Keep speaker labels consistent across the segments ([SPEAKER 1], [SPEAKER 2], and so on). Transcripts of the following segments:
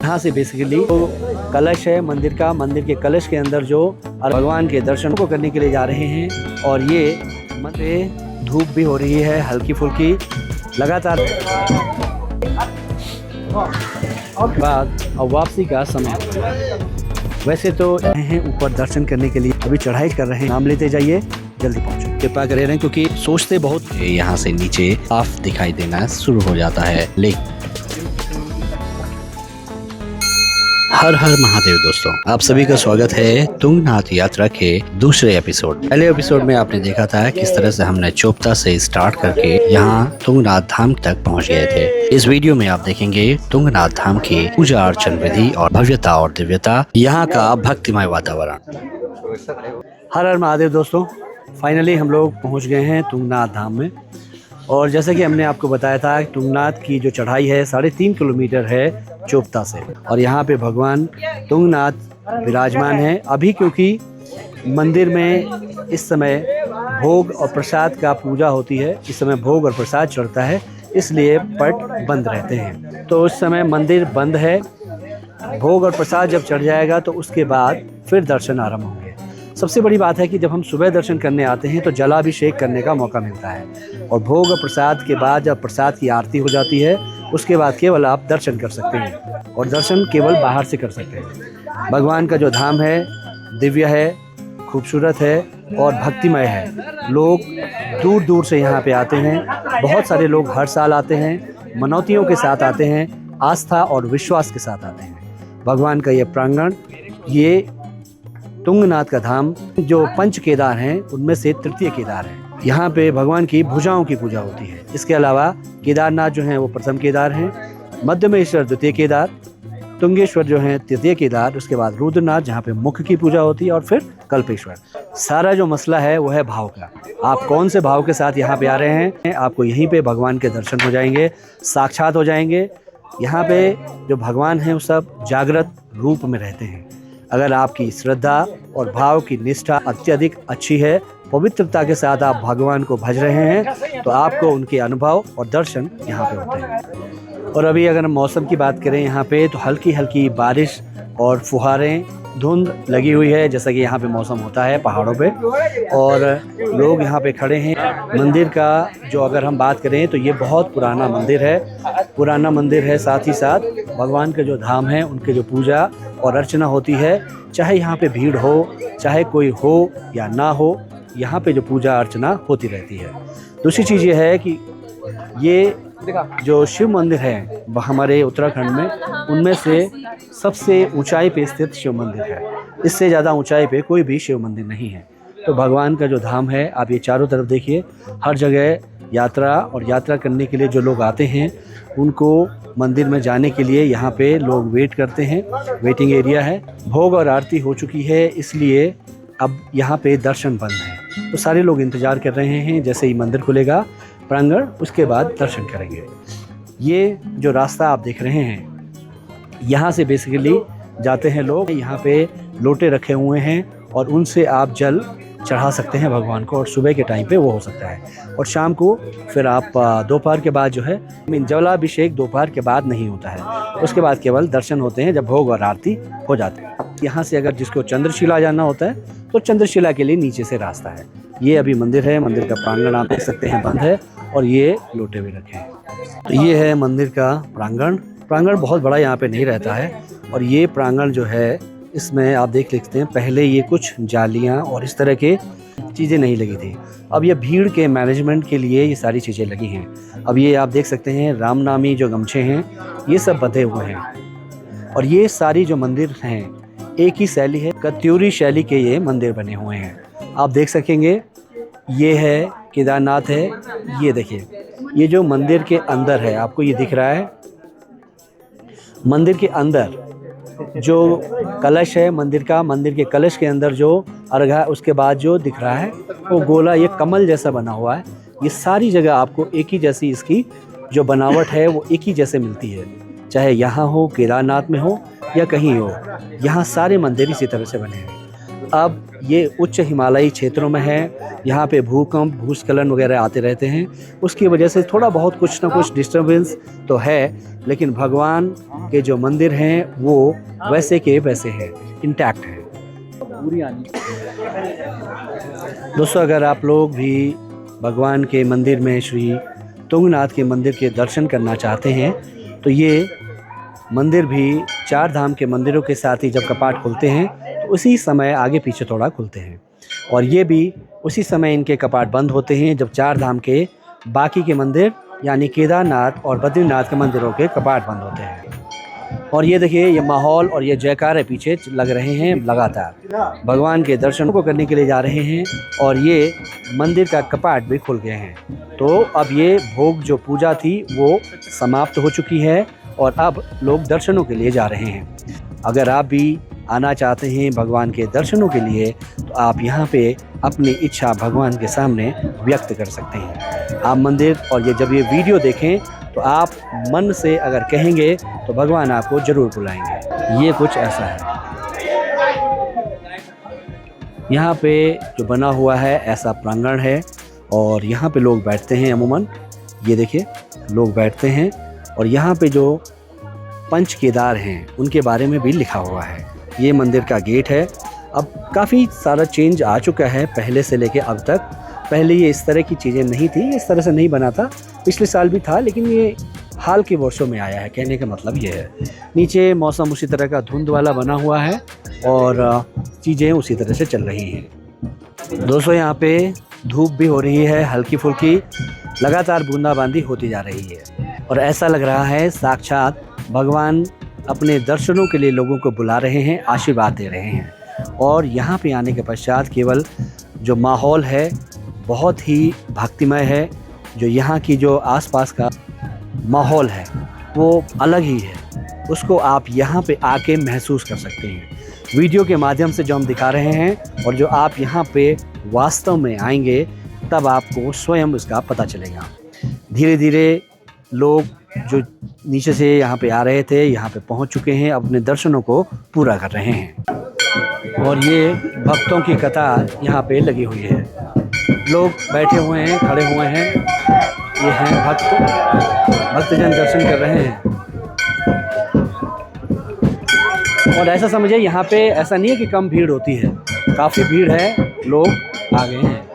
[SPEAKER 1] यहाँ से बेसिकली तो कलश है मंदिर का, मंदिर के कलश के अंदर जो भगवान के दर्शन को करने के लिए जा रहे हैं। और ये मंदिर धूप भी हो रही है हल्की फुल्की लगातार। बाद और वापसी का समय वैसे तो हैं ऊपर दर्शन करने के लिए, अभी चढ़ाई कर रहे हैं। नाम लेते जाइए, जल्दी पहुंचो, कृपा करे रहें क्योंकि सोचते बहुत यहाँ से नीचे साफ दिखाई देना शुरू हो जाता है। लेकिन हर हर महादेव दोस्तों, आप सभी का स्वागत है तुंगनाथ यात्रा के दूसरे एपिसोड। पहले एपिसोड में आपने देखा था किस तरह से हमने चोपता से स्टार्ट करके यहाँ तुंगनाथ धाम तक पहुँच गए थे। इस वीडियो में आप देखेंगे तुंगनाथ धाम की पूजा अर्चन विधि और भव्यता और दिव्यता, यहाँ का भक्तिमय वातावरण। हर हर महादेव दोस्तों, फाइनली हम लोग पहुँच गए हैं तुंगनाथ धाम में। और जैसे कि हमने आपको बताया था तुंगनाथ की जो चढ़ाई है 3.5 किलोमीटर है चोपता से। और यहाँ पे भगवान तुंगनाथ विराजमान है। अभी क्योंकि मंदिर में इस समय भोग और प्रसाद का पूजा होती है, इस समय भोग और प्रसाद चढ़ता है, इसलिए पट बंद रहते हैं। तो उस समय मंदिर बंद है। भोग और प्रसाद जब चढ़ जाएगा तो उसके बाद फिर दर्शन आरंभ होंगे। सबसे बड़ी बात है कि जब हम सुबह दर्शन करने आते हैं तो जलाभिषेक करने का मौका मिलता है। और भोग और प्रसाद के बाद जब प्रसाद की आरती हो जाती है उसके बाद केवल आप दर्शन कर सकते हैं। और दर्शन केवल बाहर से कर सकते हैं। भगवान का जो धाम है दिव्य है, खूबसूरत है और भक्तिमय है। लोग दूर दूर से यहाँ पे आते हैं। बहुत सारे लोग हर साल आते हैं, मनौतियों के साथ आते हैं, आस्था और विश्वास के साथ आते हैं। भगवान का ये प्रांगण, ये तुंगनाथ का धाम जो पंच केदार हैं उनमें से तृतीय केदार है। यहाँ पे भगवान की भुजाओं की पूजा होती है। इसके अलावा केदारनाथ जो हैं वो प्रथम केदार हैं, मध्यमेश्वर द्वितीय केदार, तुंगेश्वर जो हैं तृतीय केदार, उसके बाद रुद्रनाथ जहाँ पे मुख की पूजा होती है और फिर कल्पेश्वर। सारा जो मसला है वो है भाव का। आप कौन से भाव के साथ यहाँ पे आ रहे हैं, आपको यहीं पे भगवान के दर्शन हो जाएंगे, साक्षात हो जाएंगे। यहाँ पे जो भगवान हैं वो सब जागृत रूप में रहते हैं। अगर आपकी श्रद्धा और भाव की निष्ठा अत्यधिक अच्छी है, पवित्रता के साथ आप भगवान को भज रहे हैं, तो आपको उनके अनुभव और दर्शन यहाँ पे होते हैं। और अभी अगर हम मौसम की बात करें यहाँ पे तो हल्की हल्की बारिश और फुहारें, धुंध लगी हुई है जैसा कि यहाँ पे मौसम होता है पहाड़ों पे। और लोग यहाँ पे खड़े हैं। मंदिर का जो अगर हम बात करें तो ये बहुत पुराना मंदिर है, पुराना मंदिर है। साथ ही साथ भगवान के जो धाम है उनके जो पूजा और अर्चना होती है, चाहे यहाँ पे भीड़ हो, चाहे कोई हो या ना हो, यहाँ पे जो पूजा अर्चना होती रहती है। दूसरी चीज़ ये है कि ये जो शिव मंदिर है हमारे उत्तराखंड में, उनमें से सबसे ऊंचाई पे स्थित शिव मंदिर है। इससे ज़्यादा ऊंचाई पे कोई भी शिव मंदिर नहीं है। तो भगवान का जो धाम है, आप ये चारों तरफ देखिए, हर जगह यात्रा करने के लिए जो लोग आते हैं उनको मंदिर में जाने के लिए यहाँ पे लोग वेट करते हैं। वेटिंग एरिया है। भोग और आरती हो चुकी है, इसलिए अब यहाँ पे दर्शन बंद है। तो सारे लोग इंतज़ार कर रहे हैं जैसे ही मंदिर खुलेगा प्रांगण, उसके बाद दर्शन करेंगे। ये जो रास्ता आप देख रहे हैं, यहाँ से बेसिकली जाते हैं लोग। यहाँ पे लोटे रखे हुए हैं और उनसे आप जल चढ़ा सकते हैं भगवान को। और सुबह के टाइम पे वो हो सकता है। और शाम को फिर आप दोपहर के बाद जो है, जलाभिषेक दोपहर के बाद नहीं होता है, उसके बाद केवल दर्शन होते हैं जब भोग और आरती हो जाती है। यहाँ से अगर जिसको चंद्रशिला जाना होता है तो चंद्रशिला के लिए नीचे से रास्ता है। ये अभी मंदिर है, मंदिर का प्रांगण आप देख सकते हैं बंद है और ये लोटे भी रखे हैं। तो ये है मंदिर का प्रांगण। प्रांगण बहुत बड़ा यहाँ पे नहीं रहता है। और ये प्रांगण जो है इसमें आप देख सकते हैं पहले ये कुछ जालियाँ और इस तरह के चीज़ें नहीं लगी थी। अब ये भीड़ के मैनेजमेंट के लिए ये सारी चीज़ें लगी हैं। अब ये आप देख सकते हैं रामनामी जो गमछे हैं ये सब बंधे हुए हैं। और ये सारी जो मंदिर हैं एक ही शैली है, कत्यूरी शैली के ये मंदिर बने हुए हैं। आप देख सकेंगे ये है केदारनाथ है। ये देखिए, ये जो मंदिर के अंदर है, आपको ये दिख रहा है, मंदिर के अंदर जो कलश है मंदिर का, मंदिर के कलश के अंदर जो अर्घ है, उसके बाद जो दिख रहा है वो गोला, ये कमल जैसा बना हुआ है। ये सारी जगह आपको एक ही जैसी इसकी जो बनावट है वो एक ही जैसे मिलती है, चाहे यहाँ हो, केदारनाथ में हो या कहीं हो। यहाँ सारे मंदिर इसी तरह से बने हैं। अब ये उच्च हिमालयी क्षेत्रों में है, यहाँ पे भूकंप भूस्खलन वगैरह आते रहते हैं, उसकी वजह से थोड़ा बहुत कुछ ना कुछ डिस्टर्बेंस तो है, लेकिन भगवान के जो मंदिर हैं वो वैसे के वैसे हैं, इंटैक्ट हैं। दोस्तों, अगर आप लोग भी भगवान के मंदिर में, श्री तुंगनाथ के मंदिर के दर्शन करना चाहते हैं तो ये मंदिर भी 4 धाम के मंदिरों के साथ ही जब कपाट खुलते हैं तो उसी समय आगे पीछे थोड़ा खुलते हैं, और ये भी उसी समय इनके कपाट बंद होते हैं जब 4 धाम के बाकी के मंदिर यानी केदारनाथ और बद्रीनाथ के मंदिरों के कपाट बंद होते हैं। और ये देखिए, ये माहौल और ये जयकारे पीछे लग रहे हैं लगातार, भगवान के दर्शनों को करने के लिए जा रहे हैं, और ये मंदिर का कपाट भी खुल गए हैं। तो अब ये भोग जो पूजा थी वो समाप्त हो चुकी है और अब लोग दर्शनों के लिए जा रहे हैं। अगर आप भी आना चाहते हैं भगवान के दर्शनों के लिए तो आप यहाँ पे अपनी इच्छा भगवान के सामने व्यक्त कर सकते हैं। आप मंदिर और ये जब ये वीडियो देखें तो आप मन से अगर कहेंगे तो भगवान आपको ज़रूर बुलाएंगे। ये कुछ ऐसा है, यहाँ पे जो बना हुआ है ऐसा प्रांगण है और यहाँ पे लोग बैठते हैं अमूमन। ये देखिए, लोग बैठते हैं और यहाँ पे जो पंच केदार हैं उनके बारे में भी लिखा हुआ है। ये मंदिर का गेट है। अब काफ़ी सारा चेंज आ चुका है पहले से लेके अब तक। पहले ये इस तरह की चीज़ें नहीं थी, इस तरह से नहीं बना था। पिछले साल भी था, लेकिन ये हाल के वर्षों में आया है, कहने का मतलब ये है। नीचे मौसम उसी तरह का धुंध वाला बना हुआ है और चीज़ें उसी तरह से चल रही हैं। दोस्तों, यहाँ पे धूप भी हो रही है हल्की फुल्की, लगातार बूंदाबांदी होती जा रही है और ऐसा लग रहा है साक्षात भगवान अपने दर्शनों के लिए लोगों को बुला रहे हैं, आशीर्वाद दे रहे हैं। और यहाँ पे आने के पश्चात केवल जो माहौल है बहुत ही भक्तिमय है। जो यहाँ की जो आसपास का माहौल है वो अलग ही है, उसको आप यहाँ पे आके महसूस कर सकते हैं। वीडियो के माध्यम से जो हम दिखा रहे हैं और जो आप यहाँ पे वास्तव में आएंगे तब आपको स्वयं इसका पता चलेगा। धीरे धीरे लोग जो नीचे से यहाँ पे आ रहे थे यहाँ पे पहुँच चुके हैं, अपने दर्शनों को पूरा कर रहे हैं और ये भक्तों की कतार यहाँ पे लगी हुई है। लोग बैठे हुए हैं, खड़े हुए हैं, ये हैं भक्तजन दर्शन कर रहे हैं। और ऐसा समझिए यहाँ पे ऐसा नहीं है कि कम भीड़ होती है, काफ़ी भीड़ है, लोग आ गए हैं।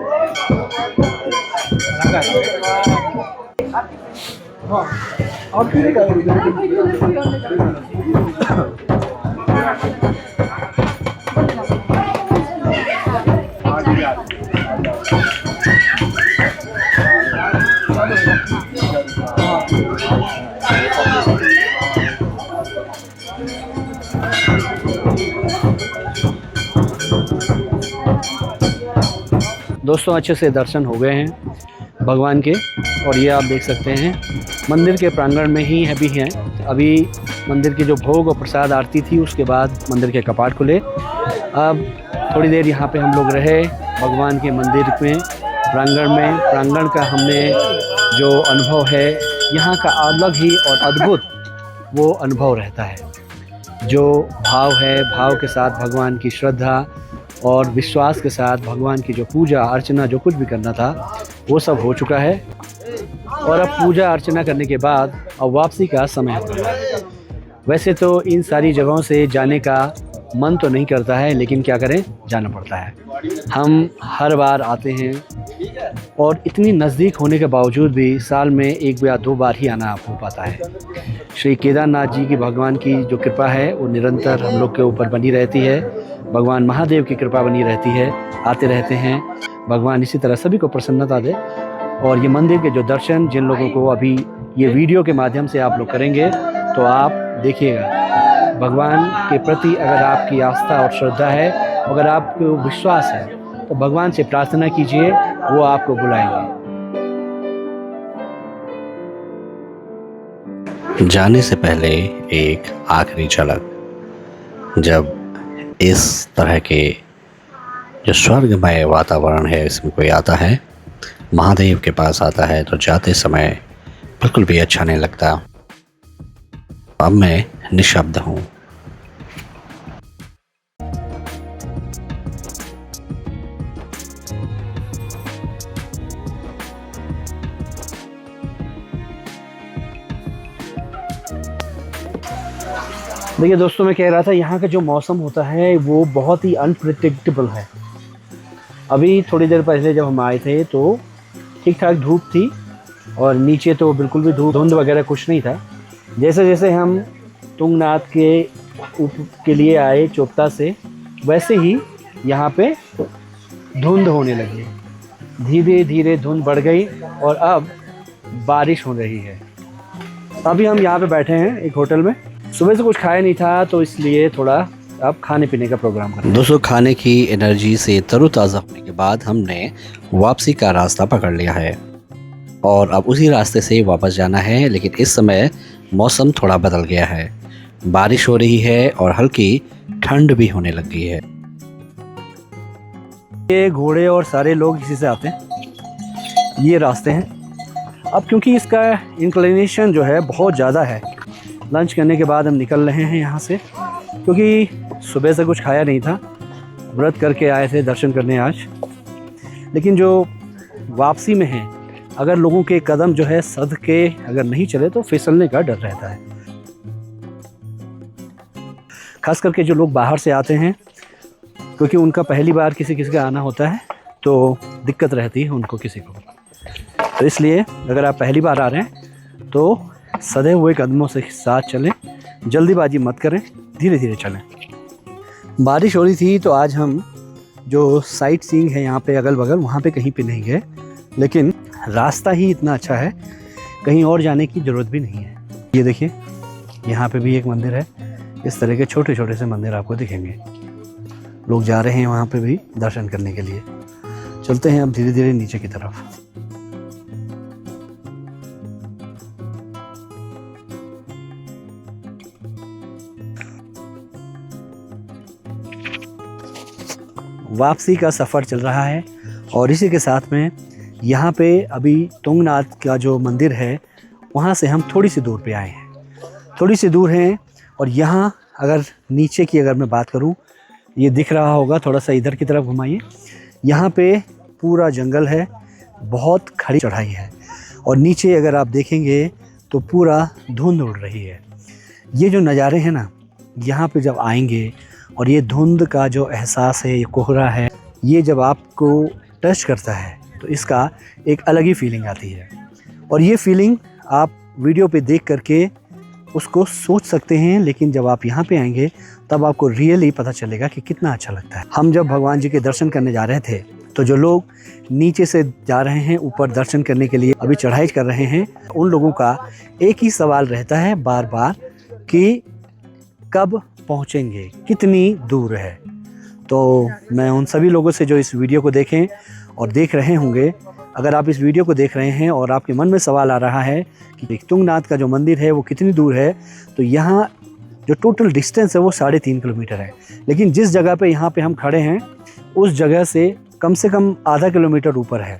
[SPEAKER 1] दोस्तों, अच्छे से दर्शन हो गए हैं भगवान के और ये आप देख सकते हैं मंदिर के प्रांगण में ही भी हैं। अभी मंदिर की जो भोग और प्रसाद आरती थी उसके बाद मंदिर के कपाट खुले। अब थोड़ी देर यहाँ पे हम लोग रहे भगवान के मंदिर में, प्रांगण में। प्रांगण का हमने जो अनुभव है यहाँ का अलग ही और अद्भुत वो अनुभव रहता है। जो भाव है, भाव के साथ भगवान की श्रद्धा और विश्वास के साथ भगवान की जो पूजा अर्चना जो कुछ भी करना था वो सब हो चुका है और अब पूजा अर्चना करने के बाद अब वापसी का समय हो रहा है। वैसे तो इन सारी जगहों से जाने का मन तो नहीं करता है, लेकिन क्या करें, जाना पड़ता है। हम हर बार आते हैं और इतनी नज़दीक होने के बावजूद भी साल में 1 या 2 बार ही आना हो पाता है। श्री केदारनाथ जी की भगवान की जो कृपा है वो निरंतर हम लोग के ऊपर बनी रहती है। भगवान महादेव की कृपा बनी रहती है, आते रहते हैं। भगवान इसी तरह सभी को प्रसन्नता दे। और ये मंदिर के जो दर्शन जिन लोगों को अभी ये वीडियो के माध्यम से आप लोग करेंगे तो आप देखिएगा, भगवान के प्रति अगर आपकी आस्था और श्रद्धा है, अगर आपको विश्वास है तो भगवान से प्रार्थना कीजिए, वो आपको बुलाएंगे।
[SPEAKER 2] जाने से पहले एक आखिरी झलक, जब इस तरह के जो स्वर्गमय वातावरण है इसमें कोई आता है, महादेव के पास आता है, तो जाते समय बिल्कुल भी अच्छा नहीं लगता। अब मैं निशब्द हूँ।
[SPEAKER 1] देखिए दोस्तों, मैं कह रहा था यहाँ का जो मौसम होता है वो बहुत ही अनप्रिडिक्टेबल है। अभी थोड़ी देर पहले जब हम आए थे तो ठीक ठाक धूप थी और नीचे तो बिल्कुल भी धुंध वगैरह कुछ नहीं था। जैसे जैसे हम तुंगनाथ के लिए आए चोपता से, वैसे ही यहाँ पे धुंध होने लगी। धीरे धीरे धुंध बढ़ गई और अब बारिश हो रही है। अभी हम यहाँ पे बैठे हैं एक होटल में। सुबह से कुछ खाया नहीं था तो इसलिए थोड़ा अब खाने पीने का प्रोग्राम कर।
[SPEAKER 2] दोस्तों, खाने की एनर्जी से तरोताज़ा होने के बाद हमने वापसी का रास्ता पकड़ लिया है और अब उसी रास्ते से वापस जाना है। लेकिन इस समय मौसम थोड़ा बदल गया है, बारिश हो रही है और हल्की ठंड भी होने लग गई है।
[SPEAKER 1] ये घोड़े और सारे लोग इसी से आते हैं, ये रास्ते हैं। अब क्योंकि इसका इंक्लिनेशन जो है बहुत ज़्यादा है, लंच करने के बाद हम निकल रहे हैं यहाँ से, क्योंकि सुबह से कुछ खाया नहीं था, व्रत करके आए थे दर्शन करने आज। लेकिन जो वापसी में है, अगर लोगों के कदम जो है सध के अगर नहीं चले तो फिसलने का डर रहता है। खास करके जो लोग बाहर से आते हैं, क्योंकि उनका पहली बार किसी का आना होता है तो दिक्कत रहती है उनको किसी को। तो इसलिए अगर आप पहली बार आ रहे हैं तो सधे हुए कदमों से साथ चलें, जल्दीबाजी मत करें, धीरे धीरे चलें। बारिश हो रही थी तो आज हम जो साइट सीइंग है यहाँ पे अगल बगल, वहाँ पे कहीं पे नहीं गए। लेकिन रास्ता ही इतना अच्छा है, कहीं और जाने की ज़रूरत भी नहीं है। ये देखिए, यहाँ पे भी एक मंदिर है। इस तरह के छोटे छोटे से मंदिर आपको दिखेंगे। लोग जा रहे हैं वहाँ पे भी दर्शन करने के लिए। चलते हैं अब धीरे धीरे नीचे की तरफ। वापसी का सफ़र चल रहा है और इसी के साथ में यहाँ पे अभी तुंगनाथ का जो मंदिर है वहाँ से हम थोड़ी सी दूर पे आए हैं। थोड़ी सी दूर हैं और यहाँ अगर नीचे की अगर मैं बात करूँ, ये दिख रहा होगा, थोड़ा सा इधर की तरफ घुमाइए। यहाँ पे पूरा जंगल है, बहुत खड़ी चढ़ाई है और नीचे अगर आप देखेंगे तो पूरा धुंध उड़ रही है। ये जो नज़ारे हैं ना, यहाँ पे जब आएंगे और ये धुंध का जो एहसास है, ये कोहरा है, ये जब आपको टच करता है तो इसका एक अलग ही फीलिंग आती है। और ये फीलिंग आप वीडियो पे देख करके उसको सोच सकते हैं, लेकिन जब आप यहाँ पे आएंगे तब आपको रियली पता चलेगा कि कितना अच्छा लगता है। हम जब भगवान जी के दर्शन करने जा रहे थे तो जो लोग नीचे से जा रहे हैं ऊपर दर्शन करने के लिए, अभी चढ़ाई कर रहे हैं, उन लोगों का एक ही सवाल रहता है बार बार कि कब पहुँचेंगे, कितनी दूर है। तो मैं उन सभी लोगों से जो इस वीडियो को देखें और देख रहे होंगे, अगर आप इस वीडियो को देख रहे हैं और आपके मन में सवाल आ रहा है कि तुंगनाथ का जो मंदिर है वो कितनी दूर है, तो यहाँ जो टोटल डिस्टेंस है वो 3.5 किलोमीटर है। लेकिन जिस जगह पे यहाँ पे हम खड़े हैं उस जगह से कम आधा किलोमीटर ऊपर है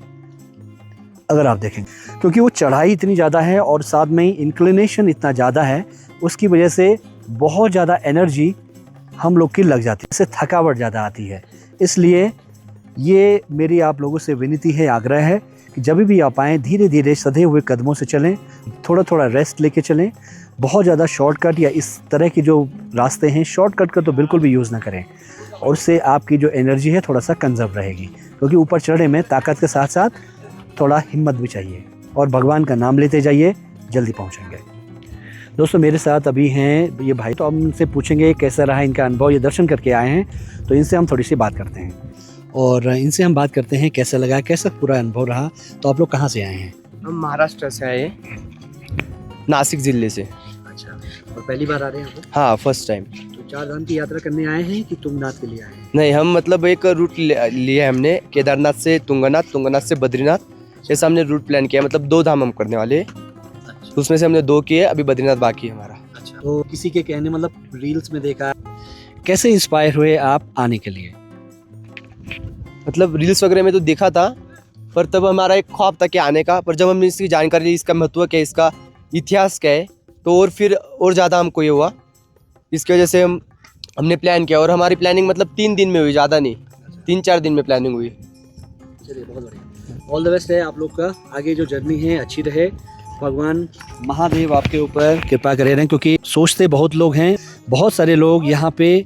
[SPEAKER 1] अगर आप देखें, क्योंकि वो चढ़ाई इतनी ज़्यादा है और साथ में ही इंक्लिनेशन इतना ज़्यादा है, उसकी वजह से बहुत ज़्यादा एनर्जी हम लोग की लग जाती है, इससे थकावट ज़्यादा आती है। इसलिए ये मेरी आप लोगों से विनती है, आग्रह है कि जब भी आप आएँ धीरे धीरे सधे हुए कदमों से चलें, थोड़ा थोड़ा रेस्ट लेके चलें। बहुत ज़्यादा शॉर्टकट या इस तरह के जो रास्ते हैं, शॉर्टकट का तो बिल्कुल भी यूज़ ना करें और उससे आपकी जो एनर्जी है थोड़ा सा कंजर्व रहेगी, क्योंकि ऊपर चढ़ने में ताकत के साथ साथ थोड़ा हिम्मत भी चाहिए और भगवान का नाम लेते जाइए, जल्दी पहुँचेंगे। दोस्तों, मेरे साथ अभी हैं ये भाई, तो हम उनसे पूछेंगे कैसा रहा इनका अनुभव। ये दर्शन करके आए हैं तो इनसे हम थोड़ी सी बात करते हैं और इनसे हम बात करते हैं कैसा लगा, कैसा पूरा अनुभव रहा। तो आप लोग कहाँ से आए हैं?
[SPEAKER 3] हम महाराष्ट्र से आए, नासिक जिले से।
[SPEAKER 1] अच्छा, और पहली बार आ रहे हैं?
[SPEAKER 3] हाँ, फर्स्ट टाइम।
[SPEAKER 1] तो चार धाम की यात्रा करने आए हैं कि तुंगनाथ के लिए आए हैं?
[SPEAKER 3] नहीं, हम मतलब एक रूट लिया हमने, केदारनाथ से तुंगनाथ, तुंगनाथ से बद्रीनाथ, जैसा हमने रूट प्लान किया। मतलब 2 धाम हम करने वाले हैं।
[SPEAKER 1] अच्छा।
[SPEAKER 3] उसमें से हमने 2 किए, अभी बद्रीनाथ बाकी है हमारा।
[SPEAKER 1] अच्छा, तो किसी के कहने, मतलब रील्स में देखा, कैसे इंस्पायर हुए आप आने के लिए?
[SPEAKER 3] मतलब रील्स वगैरह में तो देखा था, पर तब हमारा एक ख्वाब था कि आने का। पर जब हमने इसकी जानकारी ली, इसका महत्व क्या है, इसका इतिहास क्या है, तो और ज़्यादा हमको ये हुआ। इसकी वजह से हमने प्लान किया और हमारी प्लानिंग मतलब 3 दिन में हुई, ज़्यादा नहीं, 3-4 दिन में प्लानिंग हुई।
[SPEAKER 1] चलिए, बहुत बढ़िया। ऑल द बेस्ट है आप लोग का, आगे जो जर्नी है अच्छी रहे, भगवान महादेव आपके ऊपर कृपा करे रहें, क्योंकि सोचते बहुत लोग हैं, बहुत सारे लोग यहाँ पे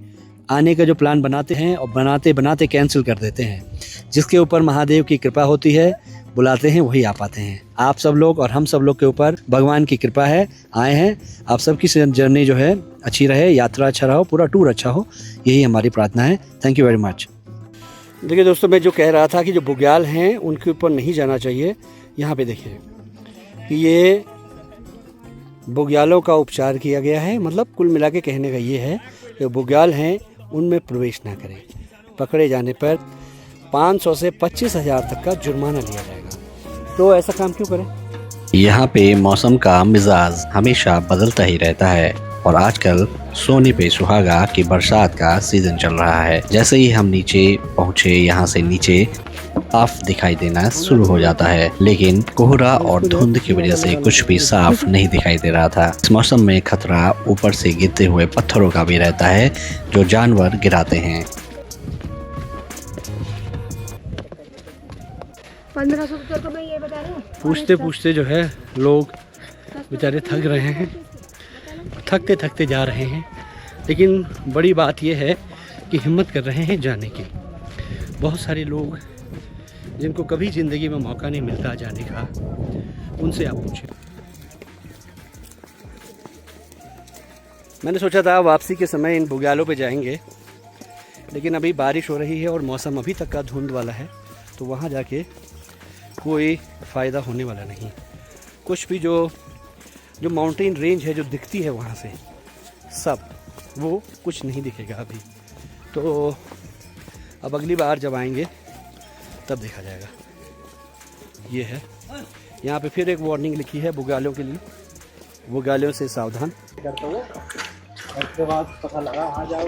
[SPEAKER 1] आने का जो प्लान बनाते हैं और बनाते बनाते कैंसिल कर देते हैं। जिसके ऊपर महादेव की कृपा होती है, बुलाते हैं वही आ पाते हैं। आप सब लोग और हम सब लोग के ऊपर भगवान की कृपा है, आए हैं। आप सबकी जर्नी जो है अच्छी रहे, यात्रा अच्छा रहो, पूरा टूर अच्छा हो, यही हमारी प्रार्थना है। Thank you very much. देखिए दोस्तों, मैं जो कह रहा था कि जो बुग्याल हैं उनके ऊपर नहीं जाना चाहिए। यहाँ पे देखिए कि ये बुग्यालों का उपचार किया गया है, मतलब कुल मिला के कहने का ये है कि बुग्याल हैं उनमें प्रवेश ना करें। पकड़े जाने पर 500 से 25,000 तक का जुर्माना लिया जाएगा। तो ऐसा काम क्यों करें?
[SPEAKER 2] यहाँ पे मौसम का मिजाज हमेशा बदलता ही रहता है और आजकल सोने पे सुहागा की बरसात का सीजन चल रहा है। जैसे ही हम नीचे पहुँचे, यहाँ से नीचे साफ दिखाई देना शुरू हो जाता है, लेकिन कोहरा और धुंध की वजह से कुछ भी साफ नहीं दिखाई दे रहा था। इस मौसम में खतरा ऊपर से गिरते हुए पत्थरों का भी रहता है जो जानवर गिराते हैं।
[SPEAKER 4] 1500 तो मैं ये बता रही हूँ।
[SPEAKER 1] पूछते पूछते जो है लोग बेचारे थक रहे हैं, थकते थकते जा रहे हैं। लेकिन बड़ी बात यह है कि हिम्मत कर रहे हैं जाने की। बहुत सारे लोग जिनको कभी ज़िंदगी में मौका नहीं मिलता जाने का, उनसे आप पूछें। मैंने सोचा था वापसी के समय इन बुग्यालों पे जाएंगे, लेकिन अभी बारिश हो रही है और मौसम अभी तक का धुंध वाला है, तो वहाँ जाके कोई फ़ायदा होने वाला नहीं। कुछ भी जो माउंटेन रेंज है जो दिखती है वहाँ से, सब वो कुछ नहीं दिखेगा अभी। तो अब अगली बार जब आएंगे तब देखा जाएगा। ये है, यहाँ पे फिर एक वार्निंग लिखी है बुग्यालों के लिए, बुग्यालों से सावधान। उसके बाद पता लगा आ जाओ।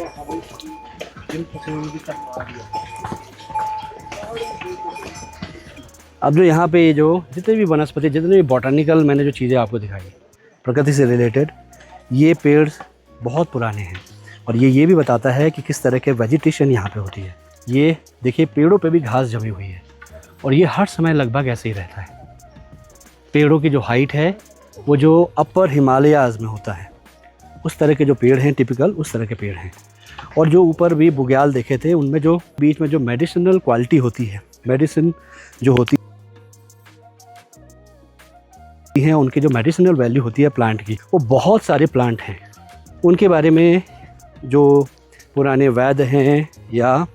[SPEAKER 1] अब जो यहाँ पे जो जितने भी वनस्पति, जितने भी बॉटनिकल मैंने जो चीज़ें आपको दिखाई प्रकृति से रिलेटेड, ये पेड़ बहुत पुराने हैं और ये भी बताता है कि किस तरह के वेजिटेशन यहाँ पे होती है। ये देखिए पेड़ों पे भी घास जमी हुई है और ये हर समय लगभग ऐसे ही रहता है। पेड़ों की जो हाइट है वो जो अपर हिमालयाज़ में होता है, उस तरह के जो पेड़ हैं, टिपिकल उस तरह के पेड़ हैं। और जो ऊपर भी बुग्याल देखे थे, उनमें जो बीच में जो मेडिसिनल क्वालिटी होती है, मेडिसिन जो होती है, उनकी जो मेडिसिनल वैल्यू होती है प्लांट की, वो बहुत सारे प्लांट हैं। उनके बारे में जो पुराने वैद्य हैं या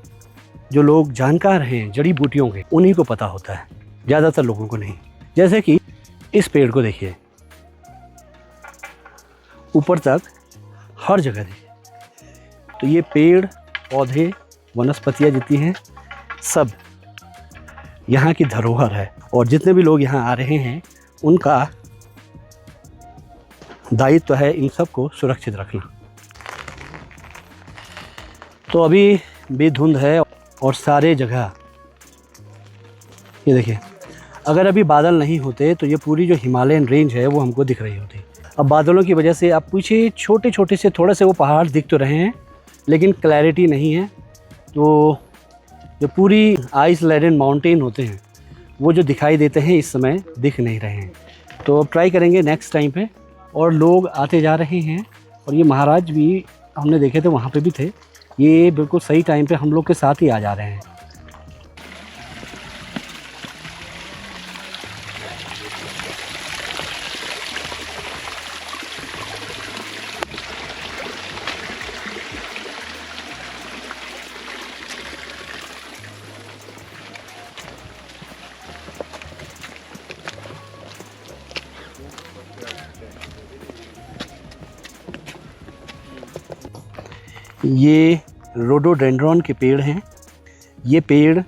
[SPEAKER 1] जो लोग जानकार हैं जड़ी बूटियों के, उन्हीं को पता होता है, ज़्यादातर लोगों को नहीं। जैसे कि इस पेड़ को देखिए, ऊपर तक हर जगह देखिए। तो ये पेड़ पौधे वनस्पतियाँ जितनी हैं सब यहाँ की धरोहर है और जितने भी लोग यहाँ आ रहे हैं उनका दायित्व है इन सब को सुरक्षित रखना। तो अभी भी धुंध है और सारे जगह ये देखिए, अगर अभी बादल नहीं होते तो ये पूरी जो हिमालयन रेंज है वो हमको दिख रही होती। अब बादलों की वजह से आप पीछे छोटे छोटे से थोड़े से वो पहाड़ दिख तो रहे हैं, लेकिन क्लैरिटी नहीं है। तो जो पूरी आइस लेडन माउंटेन होते हैं वो जो दिखाई देते हैं इस समय दिख नहीं रहे हैं। तो अब ट्राई करेंगे नेक्स्ट टाइम पे। और लोग आते जा रहे हैं और ये महाराज भी हमने देखे थे, वहाँ पे भी थे। ये बिल्कुल सही टाइम पे हम लोग के साथ ही आ जा रहे हैं। ये रोडोडेंड्रॉन के पेड़ हैं। ये पेड़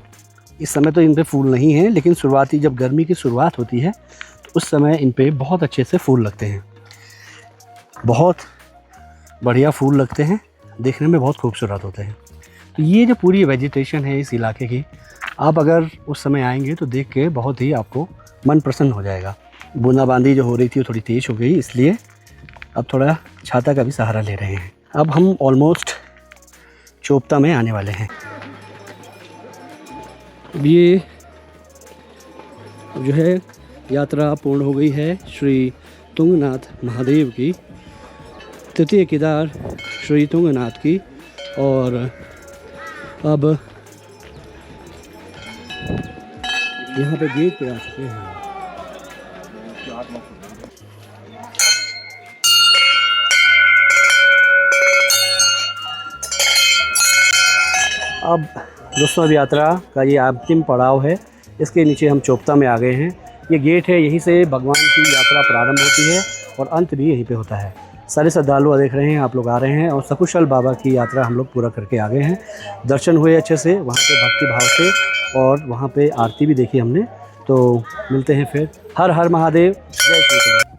[SPEAKER 1] इस समय तो इन पे फूल नहीं हैं, लेकिन शुरुआती जब गर्मी की शुरुआत होती है तो उस समय इन पे बहुत अच्छे से फूल लगते हैं, बहुत बढ़िया फूल लगते हैं, देखने में बहुत खूबसूरत होते हैं। तो ये जो पूरी वेजिटेशन है इस इलाके की, आप अगर उस समय आएंगे तो देख के बहुत ही आपको मन प्रसन्न हो जाएगा। बूंदाबांदी जो हो रही थी वो थोड़ी तेज़ हो गई, इसलिए अब थोड़ा छाता का भी सहारा ले रहे हैं। अब हम ऑलमोस्ट चोपता में आने वाले हैं। ये जो है यात्रा पूर्ण हो गई है श्री तुंगनाथ महादेव की। तृतीय केदार श्री तुंगनाथ की। और अब यहाँ पे गेट पे आ चुके हैं। अब दोस्तों अब यात्रा का ये अंतिम पड़ाव है, इसके नीचे हम चोपता में आ गए हैं। ये गेट है, यहीं से भगवान की यात्रा प्रारंभ होती है और अंत भी यहीं पे होता है। सारे श्रद्धालु देख रहे हैं, आप लोग आ रहे हैं और सकुशल बाबा की यात्रा हम लोग पूरा करके आ गए हैं। दर्शन हुए अच्छे से वहाँ पे भक्ति भाव से, और वहाँ पे आरती भी देखी हमने। तो मिलते हैं फिर। हर हर महादेव, जय श्री कृष्ण।